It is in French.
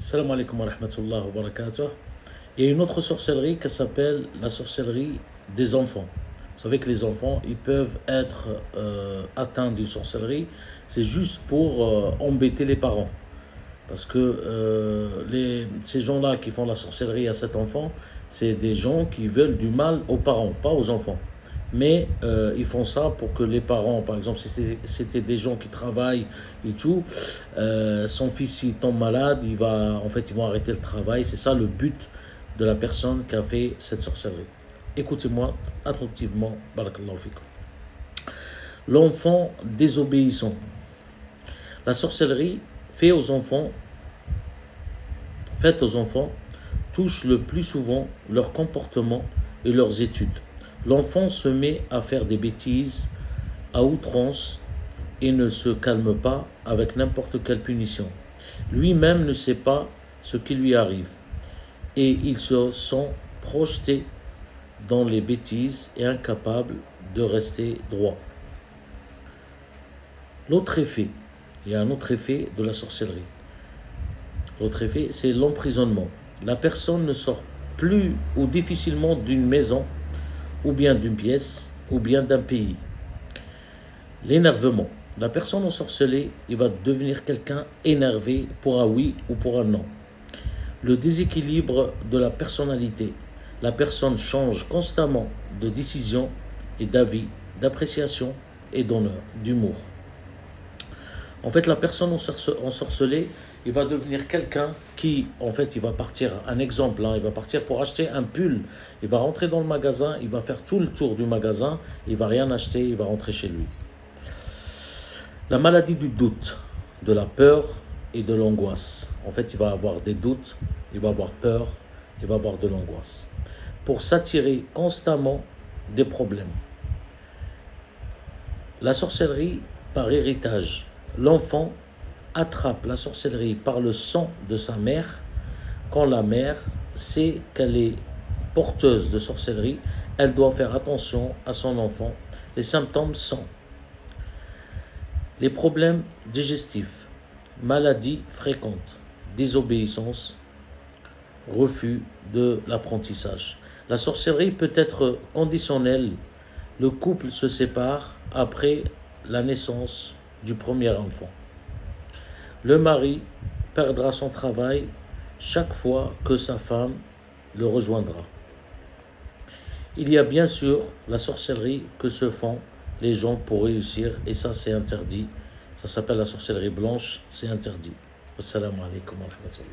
Salam alaikum wa rahmatullah wa barakatuh. Il y a une autre sorcellerie qui s'appelle la sorcellerie des enfants. Vous savez que les enfants, ils peuvent être atteints d'une sorcellerie. C'est juste pour embêter les parents. Parce que ces gens-là qui font la sorcellerie à cet enfant, c'est des gens qui veulent du mal aux parents, pas aux enfants. Mais ils font ça pour que les parents, par exemple, si c'était des gens qui travaillent et tout, son fils il tombe malade, ils vont arrêter le travail. C'est ça le but de la personne qui a fait cette sorcellerie. Écoutez-moi attentivement, barakallahu fikum. L'enfant désobéissant. La sorcellerie faite aux enfants touche le plus souvent leur comportement et leurs études. L'enfant se met à faire des bêtises à outrance et ne se calme pas avec n'importe quelle punition. Lui-même ne sait pas ce qui lui arrive et il se sent projeté dans les bêtises et incapable de rester droit. L'autre effet, il y a un autre effet de la sorcellerie. L'autre effet, c'est l'emprisonnement. La personne ne sort plus ou difficilement d'une maison, ou bien d'une pièce, ou bien d'un pays. L'énervement. La personne ensorcelée, il va devenir quelqu'un énervé pour un oui ou pour un non. Le déséquilibre de la personnalité. La personne change constamment de décision et d'avis, d'appréciation et d'humour. En fait, la personne ensorcelée, il va devenir quelqu'un qui, en fait, il va partir, un exemple, il va partir pour acheter un pull. Il va rentrer dans le magasin, il va faire tout le tour du magasin, il va rien acheter, il va rentrer chez lui. La maladie du doute, de la peur et de l'angoisse. En fait, il va avoir des doutes, il va avoir peur, il va avoir de l'angoisse. Pour s'attirer constamment des problèmes. La sorcellerie par héritage. L'enfant attrape la sorcellerie par le sang de sa mère. Quand la mère sait qu'elle est porteuse de sorcellerie, elle doit faire attention à son enfant. Les symptômes sont les problèmes digestifs, maladies fréquentes, désobéissance, refus de l'apprentissage. La sorcellerie peut être conditionnelle. Le couple se sépare après la naissance du premier enfant. Le mari perdra son travail chaque fois que sa femme le rejoindra. Il y a bien sûr la sorcellerie que se font les gens pour réussir, et ça c'est interdit. Ça s'appelle la sorcellerie blanche, c'est interdit. Assalamu alaikum wa rahmatullah.